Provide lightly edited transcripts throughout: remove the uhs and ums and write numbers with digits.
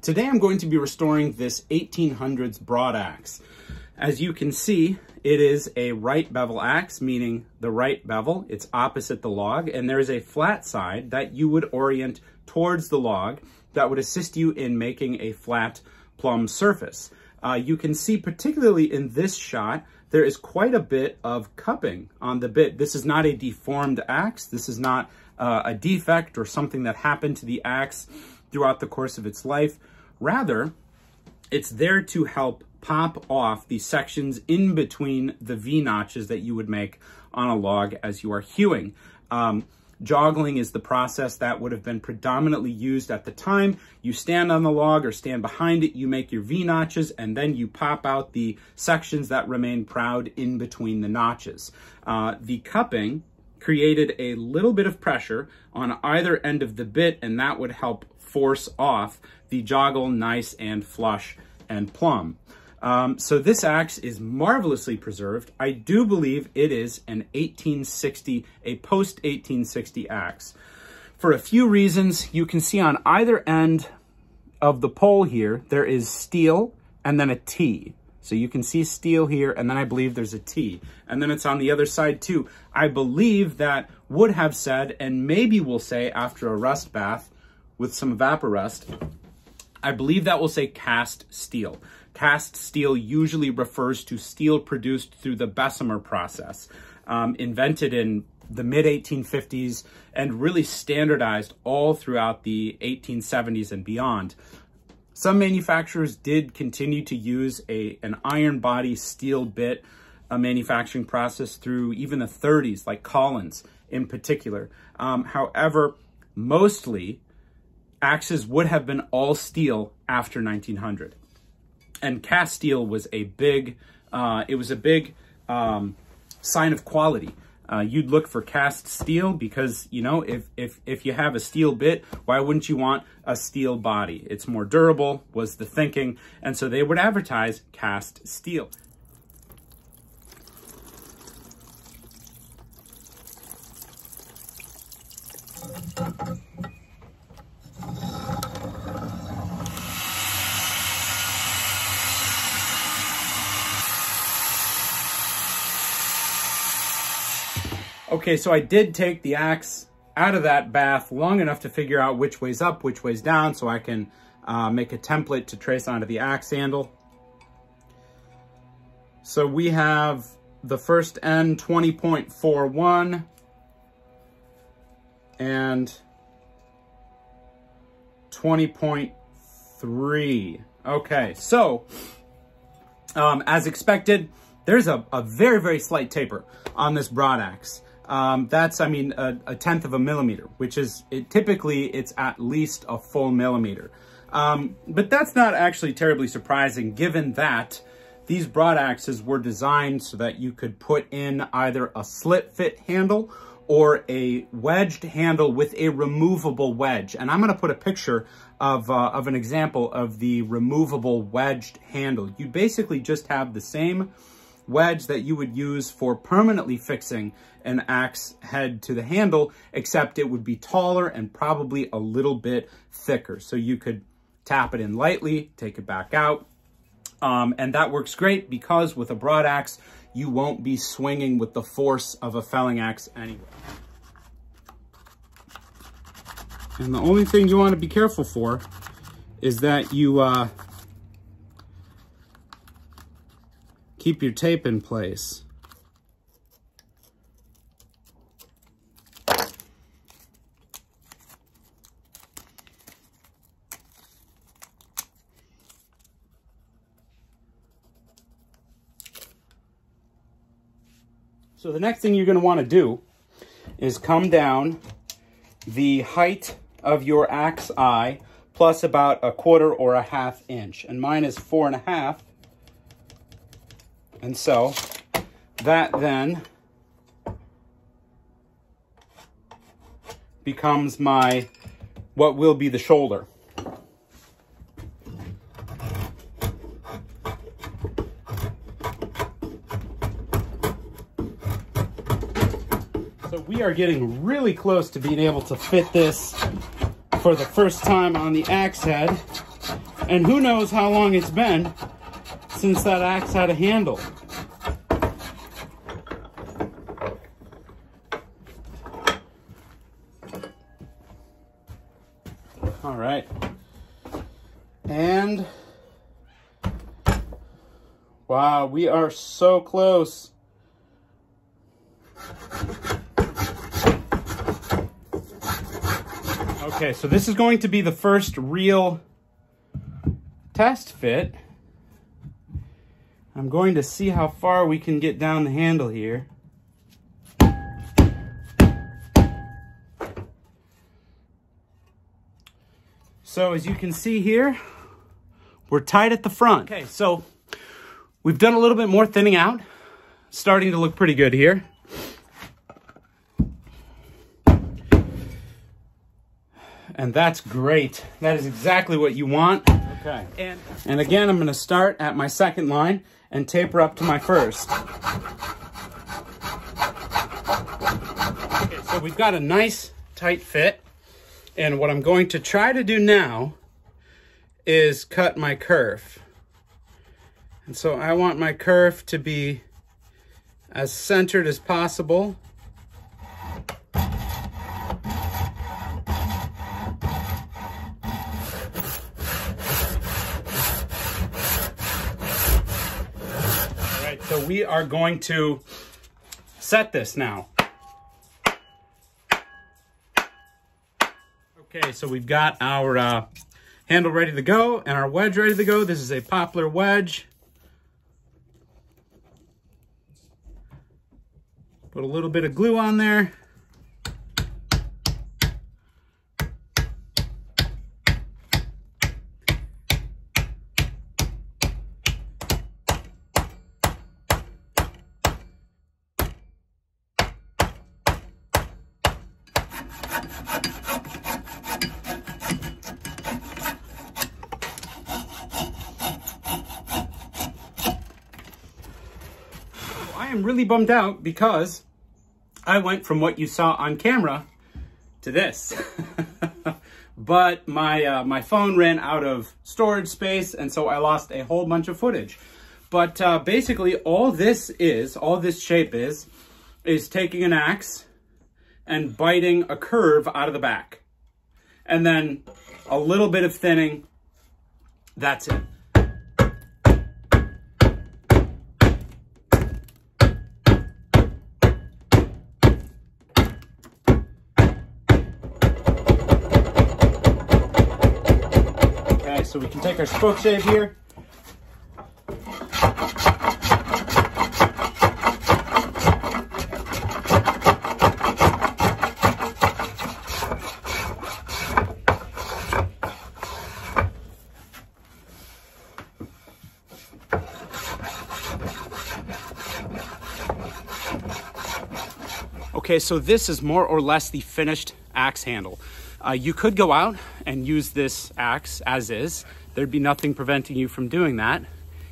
Today I'm going to be restoring this 1800s broad axe. As you can see, it is a right bevel axe, meaning the right bevel, it's opposite the log, and there is a flat side that you would orient towards the log that would assist you in making a flat plumb surface. You can see, particularly in this shot, there is quite a bit of cupping on the bit. This is not a deformed axe. This is not a defect or something that happened to the axe throughout the course of its life. Rather, it's there to help pop off the sections in between the V-notches that you would make on a log as you are hewing. Joggling is the process that would have been predominantly used at the time. You stand on the log or stand behind it, you make your V-notches, and then you pop out the sections that remain proud in between the notches. The cupping created a little bit of pressure on either end of the bit, and that would help force off the joggle nice and flush and plumb. So this axe is marvelously preserved. I do believe it is an 1860, a post-1860 axe. For a few reasons, you can see on either end of the pole here, there is steel and then a T. So you can see steel here, and then I believe there's a T. And then it's on the other side too. I believe that would have said, and maybe will say after a rust bath with some evaporust, I believe that will say cast steel. Cast steel usually refers to steel produced through the Bessemer process, invented in the mid-1850s and really standardized all throughout the 1870s and beyond. Some manufacturers did continue to use an iron body steel bit manufacturing process through even the 30s, like Collins in particular. However, mostly axes would have been all steel after 1900. And cast steel was a big, sign of quality. You'd look for cast steel because, you know, if you have a steel bit, why wouldn't you want a steel body? It's more durable, was the thinking. And so they would advertise cast steel. Okay, so I did take the axe out of that bath long enough to figure out which way's up, which way's down, so I can make a template to trace onto the axe handle. So we have the first end 20.41 and 20.3. Okay, so as expected, there's a very, very slight taper on this broad axe. That's, I mean, a tenth of a millimeter, which is, typically it's at least a full millimeter. But that's not actually terribly surprising given that these broad axes were designed so that you could put in either a slit fit handle or a wedged handle with a removable wedge. And I'm going to put a picture of an example of the removable wedged handle. You basically just have the same wedge that you would use for permanently fixing an axe head to the handle, except it would be taller and probably a little bit thicker. So you could tap it in lightly, take it back out. And that works great because with a broad axe, you won't be swinging with the force of a felling axe anyway. And the only thing you want to be careful for is that you keep your tape in place. So the next thing you're going to want to do is come down the height of your axe eye plus about 1/4 or 1/2 inch. And mine is 4.5. And so that then becomes what will be the shoulder. So we are getting really close to being able to fit this for the first time on the axe head. And who knows how long it's been since that axe had a handle. All right. And wow, we are so close. Okay, so this is going to be the first real test fit. I'm going to see how far we can get down the handle here. So as you can see here, we're tight at the front. Okay, so we've done a little bit more thinning out. Starting to look pretty good here. And that's great. That is exactly what you want. Okay. And again, I'm going to start at my second line and taper up to my first. Okay, so we've got a nice tight fit. And what I'm going to try to do now is cut my kerf. And so I want my kerf to be as centered as possible. So we are going to set this now. Okay, so we've got our handle ready to go and our wedge ready to go. This is a poplar wedge. Put a little bit of glue on there. I am really bummed out because I went from what you saw on camera to this. But my phone ran out of storage space, and so I lost a whole bunch of footage. But basically all this shape is taking an axe and biting a curve out of the back. And then a little bit of thinning, that's it. So we can take our spoke shave here. Okay, so this is more or less the finished axe handle. You could go out and use this axe as is. There'd be nothing preventing you from doing that,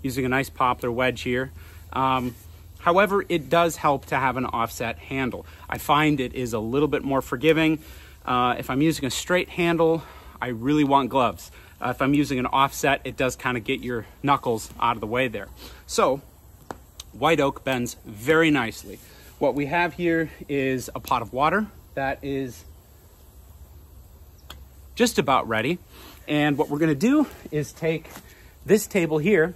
using a nice poplar wedge here. However, it does help to have an offset handle. I find it is a little bit more forgiving. If I'm using a straight handle, I really want gloves. If I'm using an offset, it does kind of get your knuckles out of the way there. So, white oak bends very nicely. What we have here is a pot of water that is just about ready. And what we're gonna do is take this table here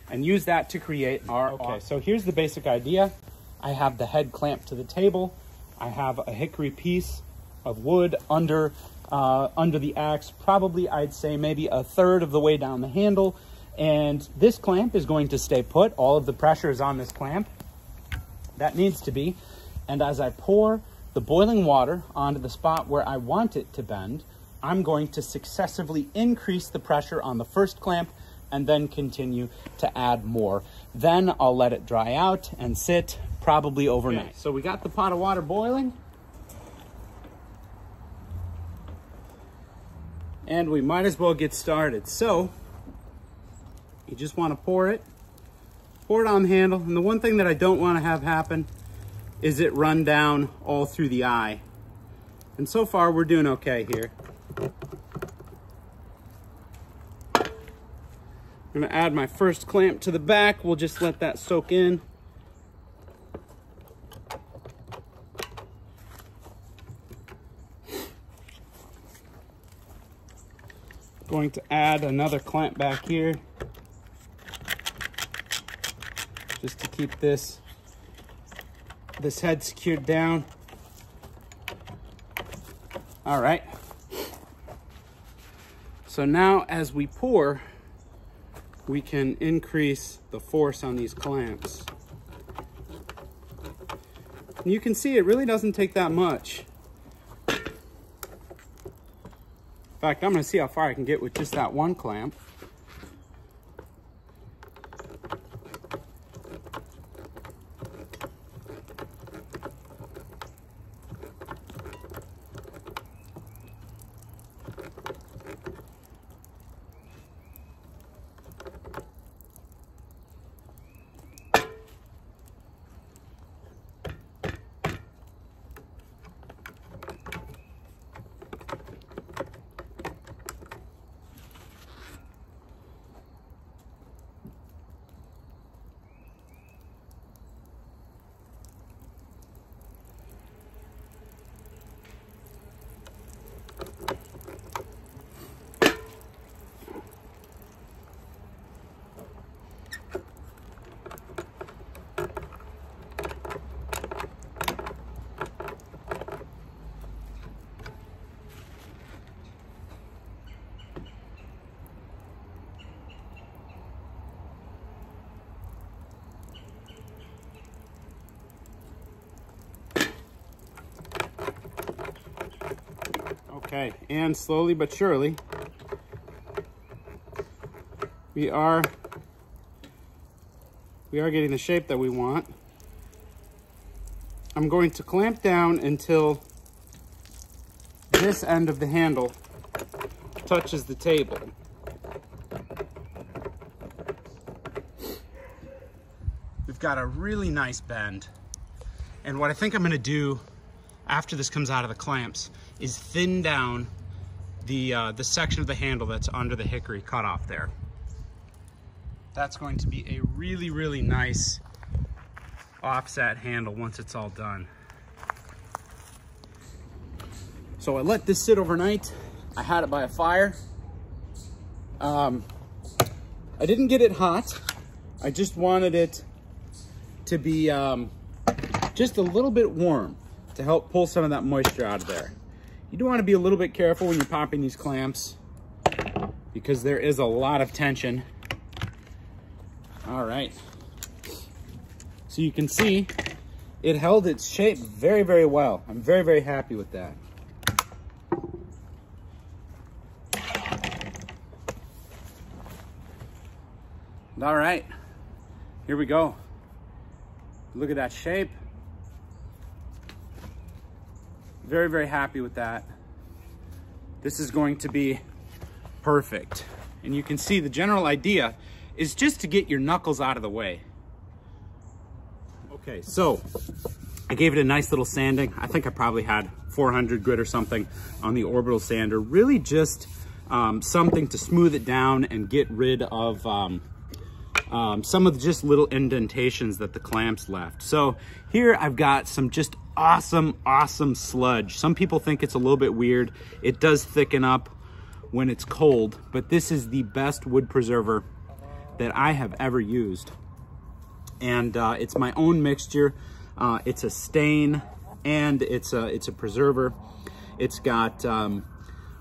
and use that to create our... Okay, so here's the basic idea. I have the head clamped to the table. I have a hickory piece of wood under the axe, probably I'd say maybe a third of the way down the handle. And this clamp is going to stay put. All of the pressure is on this clamp. That needs to be. And as I pour the boiling water onto the spot where I want it to bend, I'm going to successively increase the pressure on the first clamp and then continue to add more. Then I'll let it dry out and sit probably overnight. Okay, so we got the pot of water boiling. And we might as well get started. So you just want to pour it on the handle. And the one thing that I don't want to have happen is it run down all through the eye. And so far we're doing okay here. I'm gonna add my first clamp to the back. We'll just let that soak in. Going to add another clamp back here just to keep this head secured down. All right. So now as we pour, we can increase the force on these clamps. And you can see it really doesn't take that much. In fact, I'm gonna see how far I can get with just that one clamp. Okay, and slowly but surely, we are getting the shape that we want. I'm going to clamp down until this end of the handle touches the table. We've got a really nice bend. And what I think I'm gonna do after this comes out of the clamps is thin down the section of the handle that's under the hickory cutoff there. That's going to be a really, really nice offset handle once it's all done. So I let this sit overnight. I had it by a fire. I didn't get it hot. I just wanted it to be just a little bit warm to help pull some of that moisture out of there. You do want to be a little bit careful when you're popping these clamps because there is a lot of tension. All right. So you can see it held its shape very, very well. I'm very, very happy with that. All right, here we go. Look at that shape. Very, very happy with that. This is going to be perfect. And you can see the general idea is just to get your knuckles out of the way. Okay, so I gave it a nice little sanding. I think I probably had 400 grit or something on the orbital sander. Really just something to smooth it down and get rid of some of the just little indentations that the clamps left. So here I've got some just awesome sludge. Some people think it's a little bit weird. It does thicken up when it's cold, but this is the best wood preserver that I have ever used. And it's my own mixture. It's a stain and it's a preserver. It's got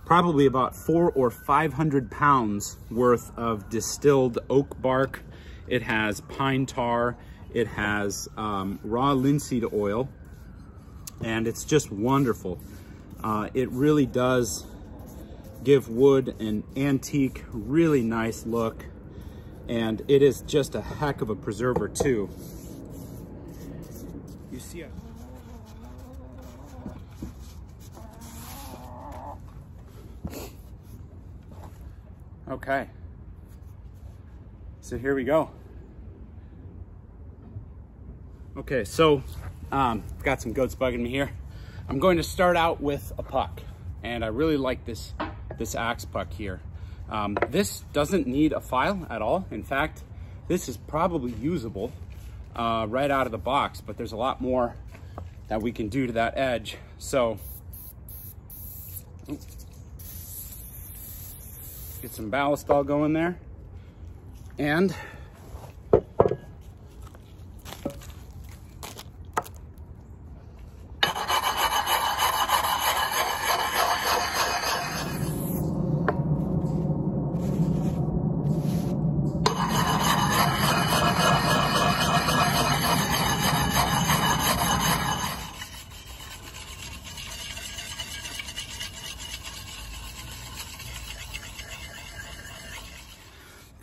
probably about 400 or 500 pounds worth of distilled oak bark. It has pine tar. It has raw linseed oil, and it's just wonderful. It really does give wood an antique, really nice look, and it is just a heck of a preserver too. You see it. Okay, so here we go. Okay, so got some goats bugging me here. I'm going to start out with a puck, and I really like this axe puck here. This doesn't need a file at all. In fact, this is probably usable right out of the box, but there's a lot more that we can do to that edge. So get some ballast all going there. And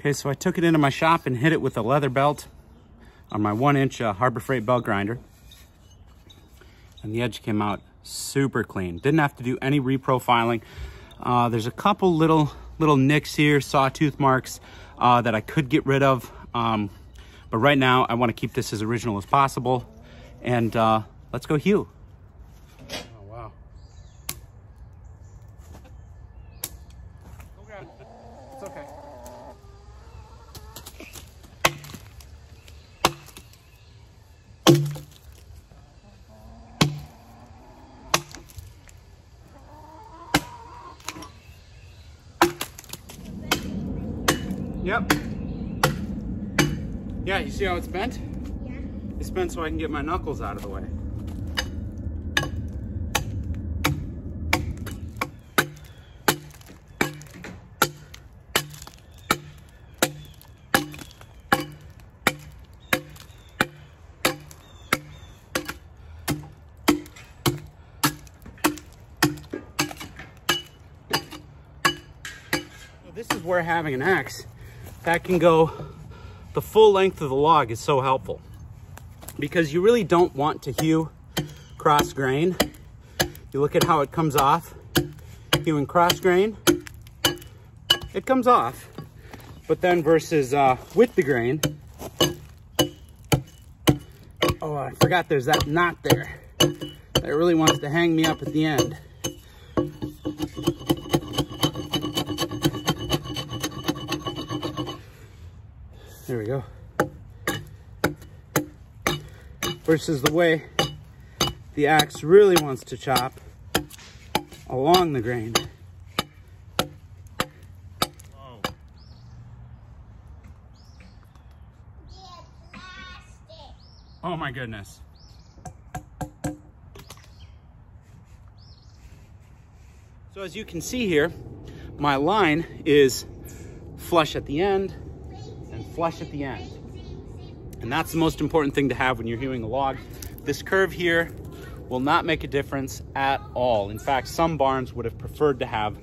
okay, so I took it into my shop and hit it with a leather belt on my 1-inch Harbor Freight belt grinder. And the edge came out super clean. Didn't have to do any reprofiling. There's a couple little nicks here, sawtooth marks that I could get rid of. But right now I want to keep this as original as possible. And let's go hew. Oh, wow. Okay, it's okay. Yep. Yeah, you see how it's bent? Yeah. It's bent so I can get my knuckles out of the way. This is where having an axe that can go the full length of the log is so helpful, because you really don't want to hew cross grain. You look at how it comes off. Hewing cross grain, it comes off, but then versus with the grain, oh, I forgot there's that knot there that really wants to hang me up at the end. There we go. Versus the way the axe really wants to chop along the grain. Whoa. Oh my goodness. So as you can see here, my line is flush at the end and flush at the end. And that's the most important thing to have when you're hewing a log. This curve here will not make a difference at all. In fact, some barns would have preferred to have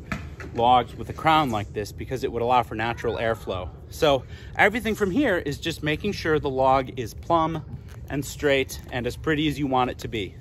logs with a crown like this because it would allow for natural airflow. So everything from here is just making sure the log is plumb and straight and as pretty as you want it to be.